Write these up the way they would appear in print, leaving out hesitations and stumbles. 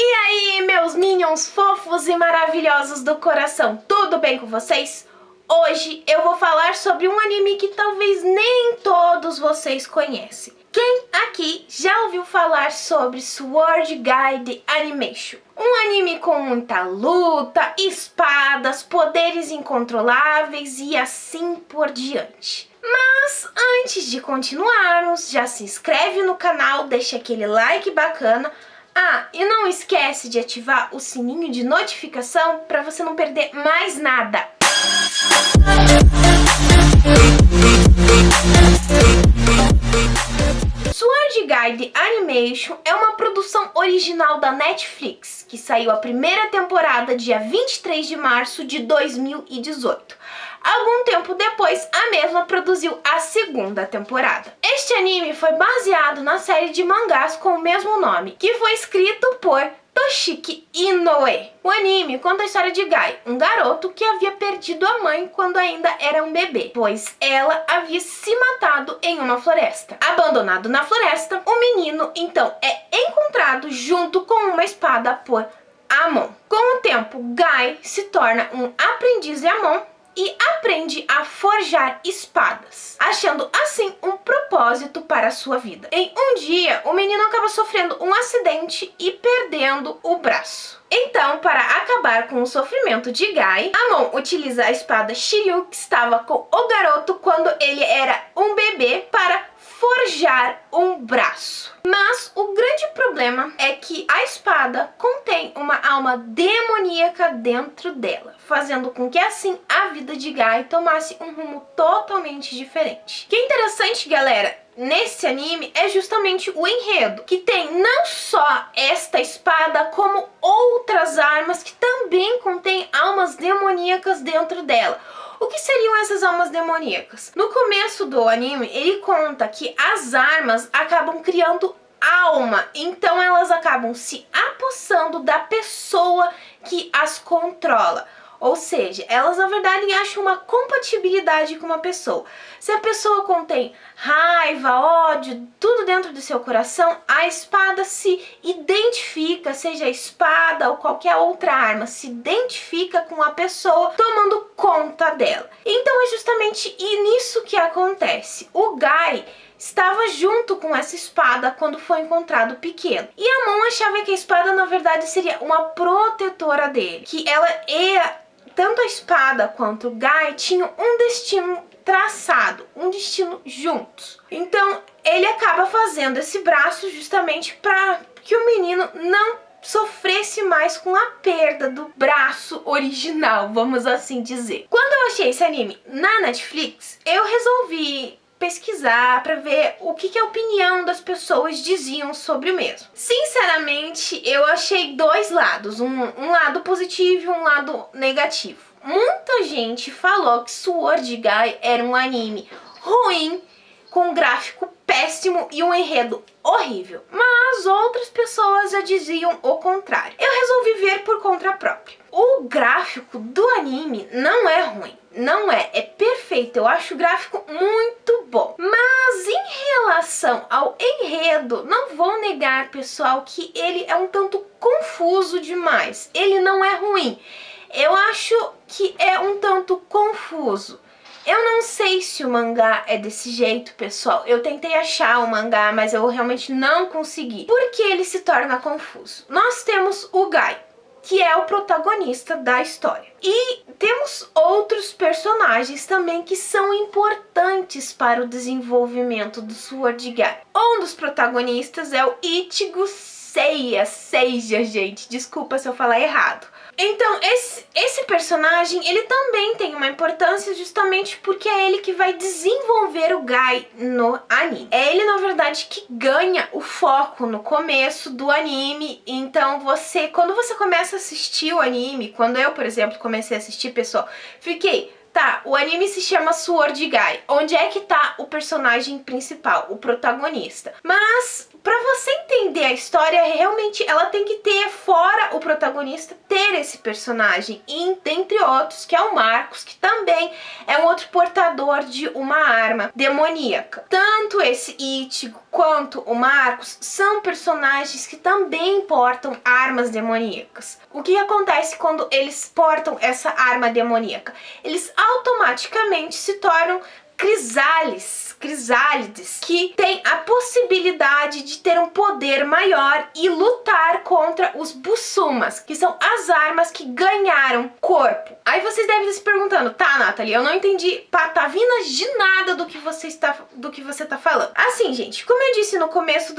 E aí, meus minions fofos e maravilhosos do coração, tudo bem com vocês? Hoje eu vou falar sobre um anime que talvez nem todos vocês conhecem. Quem aqui já ouviu falar sobre Sword Guide Animation? Um anime com muita luta, espadas, poderes incontroláveis e assim por diante. Mas antes de continuarmos, já se inscreve no canal, deixa aquele like bacana. Ah, e não esquece de ativar o sininho de notificação para você não perder mais nada. Sword Guide Animation é uma produção original da Netflix, que saiu a primeira temporada dia 23 de março de 2018. Algum tempo depois, a mesma produziu a segunda temporada. Este anime foi baseado na série de mangás com o mesmo nome, que foi escrito por Toshiki Inoue. O anime conta a história de Gai, um garoto que havia perdido a mãe quando ainda era um bebê, pois ela havia se matado em uma floresta. Abandonado na floresta, o menino então é encontrado junto com uma espada por Amon. Com o tempo, Gai se torna um aprendiz Amon e aprende a forjar espadas, achando assim um propósito para a sua vida. Em um dia, o menino acaba sofrendo um acidente e perdendo o braço. Então, para acabar com o sofrimento de Gai, Amon utiliza a espada Shiryu que estava com o garoto quando ele era um bebê para forjar um braço. Mas o grande problema é que a espada contém uma alma demoníaca dentro dela, fazendo com que assim a vida de Gai tomasse um rumo totalmente diferente. O que é interessante, galera, nesse anime é justamente o enredo, que tem não só esta espada, como outras armas que também contêm almas demoníacas dentro dela. O que seriam essas almas demoníacas? No começo do anime, ele conta que as armas acabam criando alma, então elas acabam se apossando da pessoa que as controla. Ou seja, elas na verdade acham uma compatibilidade com uma pessoa. Se a pessoa contém raiva, ódio, tudo dentro do seu coração, a espada se identifica, seja a espada ou qualquer outra arma, se identifica com a pessoa tomando conta dela. Então é justamente nisso que acontece. O Gai estava junto com essa espada quando foi encontrado pequeno. E Amon achava que a espada na verdade seria uma protetora dele, que ela era... Tanto a espada quanto o Gai tinham um destino traçado, um destino juntos. Então ele acaba fazendo esse braço justamente para que o menino não sofresse mais com a perda do braço original, vamos assim dizer. Quando eu achei esse anime na Netflix, eu resolvi pesquisar para ver o que a opinião das pessoas diziam sobre o mesmo. Sinceramente, eu achei dois lados, um lado positivo e um lado negativo. Muita gente falou que Sword Guy era um anime ruim, com um gráfico péssimo e um enredo horrível, mas outras pessoas já diziam o contrário. Eu resolvi ver por conta própria. O gráfico do anime não é ruim, não é perfeito, eu acho o gráfico muito bom. Mas em relação ao enredo, não vou negar, pessoal, que ele é um tanto confuso demais. Ele não é ruim, eu acho que é um tanto confuso. Eu não sei se o mangá é desse jeito, pessoal. Eu tentei achar o mangá, mas eu realmente não consegui. Porque ele se torna confuso. Nós temos o Gai, que é o protagonista da história. E temos outros personagens também que são importantes para o desenvolvimento do Sword Guy. Um dos protagonistas é o Ichigo Seiya, gente. Desculpa se eu falar errado. Então, esse personagem, ele também tem uma importância justamente porque é ele que vai desenvolver o Gai no anime. É ele, na verdade, que ganha o foco no começo do anime. Então, quando você começa a assistir o anime, quando eu, por exemplo, comecei a assistir, pessoal, fiquei... Tá, o anime se chama Sword Guy. Onde é que tá o personagem principal, o protagonista? Mas, pra você entender a história, realmente ela tem que ter, fora o protagonista ter esse personagem, e dentre outros, que é o Marcos, que também é um outro portador de uma arma demoníaca. Tanto esse Ichigo quanto o Marcos são personagens que também portam armas demoníacas. O que acontece quando eles portam essa arma demoníaca? Eles automaticamente se tornam crisálides, que tem a possibilidade de ter um poder maior e lutar contra os Busumas, que são as armas que ganharam corpo. Aí vocês devem estar se perguntando, tá, Nathalie, eu não entendi patavinas de nada do que você tá falando. Assim, gente, como eu disse no começo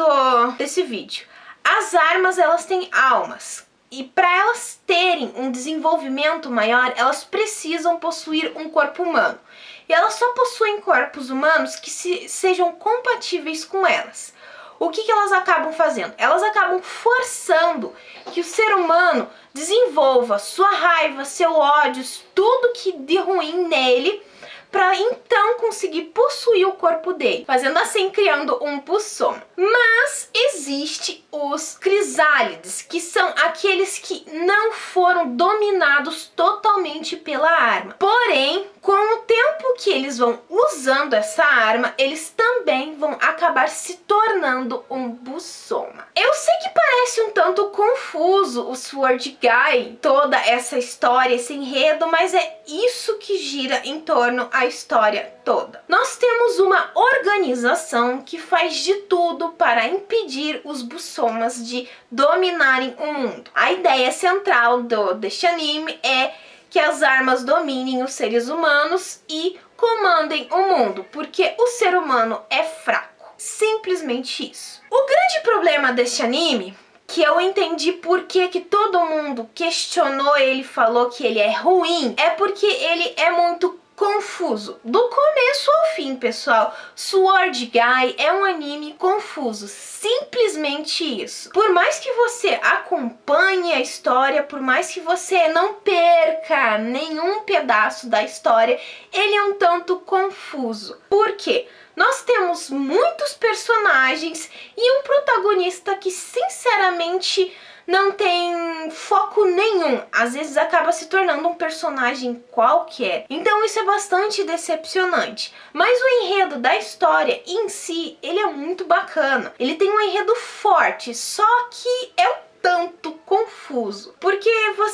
desse vídeo, as armas, elas têm almas. E para elas terem um desenvolvimento maior, elas precisam possuir um corpo humano. E elas só possuem corpos humanos que sejam compatíveis com elas. O que elas acabam fazendo? Elas acabam forçando que o ser humano desenvolva sua raiva, seu ódio, tudo que de ruim nele, para então conseguir possuir o corpo dele, fazendo assim, criando um Busoma. Mas existe os crisálides, que são aqueles que não foram dominados totalmente pela arma. Porém, com o tempo que eles vão usando essa arma, eles também vão acabar se tornando um Busoma. Eu sei que parece um tanto confuso o Sword Guy, toda essa história, esse enredo, mas é isso que gira em torno a história toda. Nós temos uma organização que faz de tudo para impedir os Busomas de dominarem o mundo. A ideia central deste anime é que as armas dominem os seres humanos e comandem o mundo, porque o ser humano é fraco. Simplesmente isso. O grande problema deste anime, que eu entendi por que todo mundo questionou ele, falou que ele é ruim, é porque ele é muito confuso. Do começo ao fim, pessoal, Sword Guy é um anime confuso. Simplesmente isso. Por mais que você acompanhe a história, por mais que você não perca nenhum pedaço da história, ele é um tanto confuso. Por quê? Nós temos muitos personagens e um protagonista que, sinceramente, não tem foco nenhum. Às vezes acaba se tornando um personagem qualquer. Então isso é bastante decepcionante. Mas o enredo da história em si, ele é muito bacana. Ele tem um enredo forte, só que é um tanto confuso, porque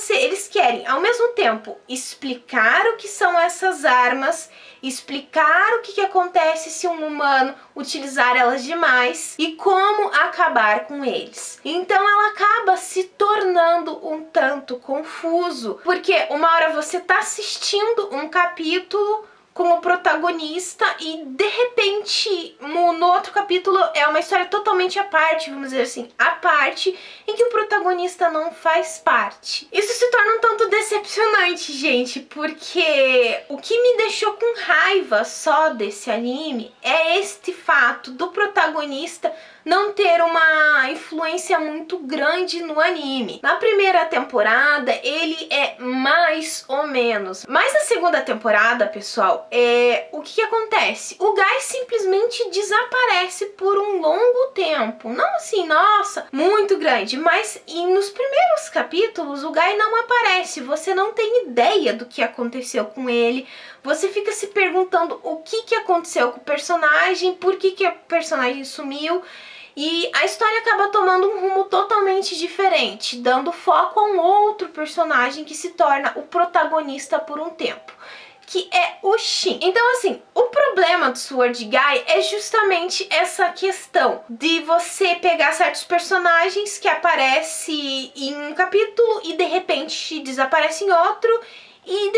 eles querem ao mesmo tempo explicar o que são essas armas, explicar o que acontece se um humano utilizar elas demais e como acabar com eles. Então ela acaba se tornando um tanto confuso, porque uma hora você tá assistindo um capítulo com o protagonista e de repente no outro capítulo é uma história totalmente à parte, vamos dizer assim, à parte, em que o protagonista não faz parte. Isso se torna um tanto decepcionante, gente, porque o que me deixou com raiva só desse anime é este fato do protagonista não ter uma influência muito grande no anime. Na primeira temporada ele é mais ou menos, mas na segunda temporada, pessoal, o que acontece? O Guy simplesmente desaparece por um longo tempo. Não assim, nossa, muito grande, mas nos primeiros capítulos o Guy não aparece. Você não tem ideia do que aconteceu com ele. Você fica se perguntando o que aconteceu com o personagem, por que o personagem sumiu. E a história acaba tomando um rumo totalmente diferente, dando foco a um outro personagem que se torna o protagonista por um tempo, que é o Shin. Então, assim, o problema do Sword Guy é justamente essa questão de você pegar certos personagens que aparecem em um capítulo e de repente desaparece em outro, e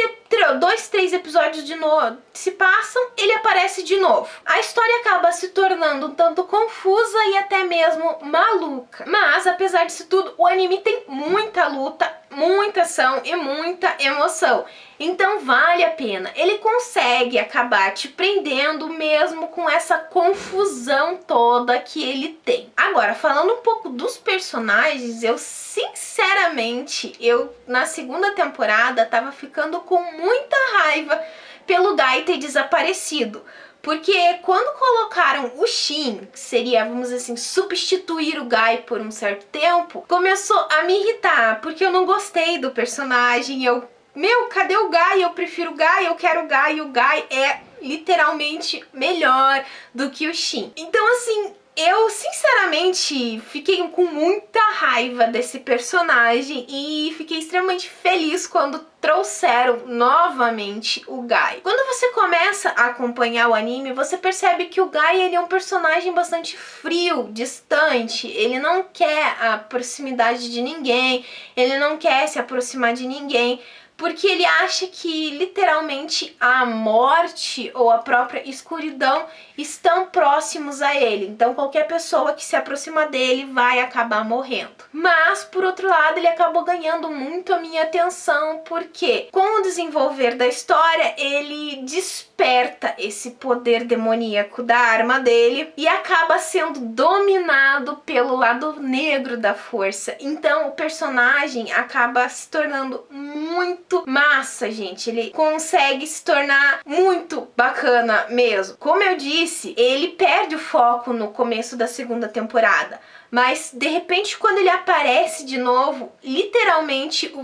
2, 3 episódios de novo se passam, ele aparece de novo. A história acaba se tornando um tanto confusa e até mesmo maluca. Mas, apesar disso tudo, o anime tem muita luta, muita ação e muita emoção. Então vale a pena. Ele consegue acabar te prendendo mesmo com essa confusão toda que ele tem. Agora, falando um pouco dos personagens, eu sinceramente, na segunda temporada tava ficando com muita raiva pelo Guy ter desaparecido. Porque quando colocaram o Shin, que seria, vamos dizer assim, substituir o Guy por um certo tempo, começou a me irritar, porque eu não gostei do personagem. Cadê o Guy? Eu prefiro o Guy, eu quero o Guy, e o Guy é literalmente melhor do que o Shin. Então, assim, eu sinceramente fiquei com muita raiva desse personagem e fiquei extremamente feliz quando trouxeram novamente o Guy. Quando você começa a acompanhar o anime, você percebe que o Guy, ele é um personagem bastante frio, distante. Ele não quer a proximidade de ninguém, ele não quer se aproximar de ninguém, porque ele acha que literalmente a morte ou a própria escuridão estão próximos a ele. Então qualquer pessoa que se aproxima dele vai acabar morrendo. Mas, por outro lado, ele acabou ganhando muito a minha atenção, porque com o desenvolver da história, ele desperta esse poder demoníaco da arma dele e acaba sendo dominado pelo lado negro da força. Então o personagem acaba se tornando muito massa, gente. Ele consegue se tornar muito bacana mesmo. Como eu disse, ele perde o foco no começo da segunda temporada, mas de repente quando ele aparece de novo, literalmente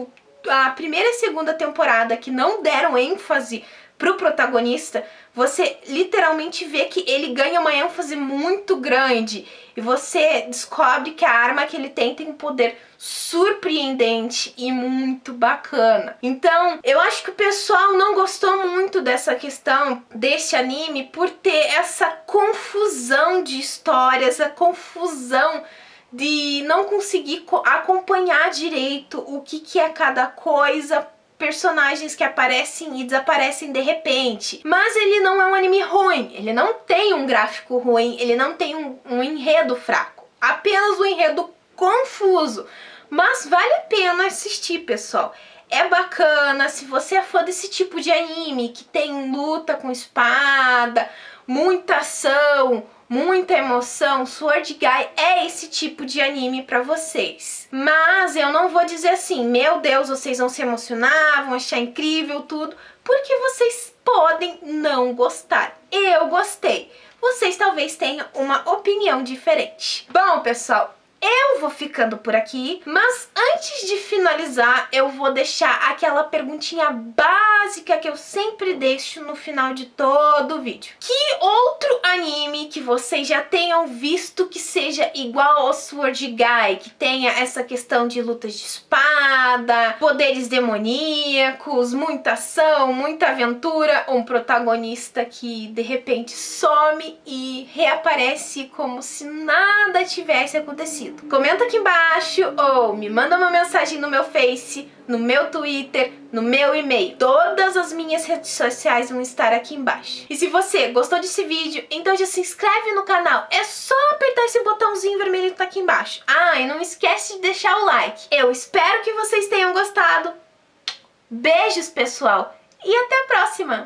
a primeira e segunda temporada que não deram ênfase pro protagonista, você literalmente vê que ele ganha uma ênfase muito grande e você descobre que a arma que ele tem um poder surpreendente e muito bacana. Então, eu acho que o pessoal não gostou muito dessa questão deste anime por ter essa confusão de histórias, a confusão de não conseguir acompanhar direito o que é cada coisa, personagens que aparecem e desaparecem de repente. Mas ele não é um anime ruim, ele não tem um gráfico ruim, ele não tem um enredo fraco, apenas um enredo confuso. Mas vale a pena assistir, pessoal. É bacana, se você é fã desse tipo de anime, que tem luta com espada, muita ação, muita emoção, Sword Guy é esse tipo de anime pra vocês. Mas eu não vou dizer assim, meu Deus, vocês vão se emocionar, vão achar incrível tudo, porque vocês podem não gostar. Eu gostei. Vocês talvez tenham uma opinião diferente. Bom, pessoal, eu vou ficando por aqui, mas antes de finalizar, eu vou deixar aquela perguntinha básica que eu sempre deixo no final de todo o vídeo. Que outro anime que vocês já tenham visto que seja igual ao Sword Guy, que tenha essa questão de lutas de espada, poderes demoníacos, muita ação, muita aventura, um protagonista que de repente some e reaparece como se nada tivesse acontecido? Comenta aqui embaixo ou me manda uma mensagem no meu Face, no meu Twitter, no meu e-mail. Todas as minhas redes sociais vão estar aqui embaixo. E se você gostou desse vídeo, então já se inscreve no canal. É só apertar esse botãozinho vermelho que tá aqui embaixo. Ah, e não esquece de deixar o like. Eu espero que vocês tenham gostado. Beijos, pessoal, e até a próxima!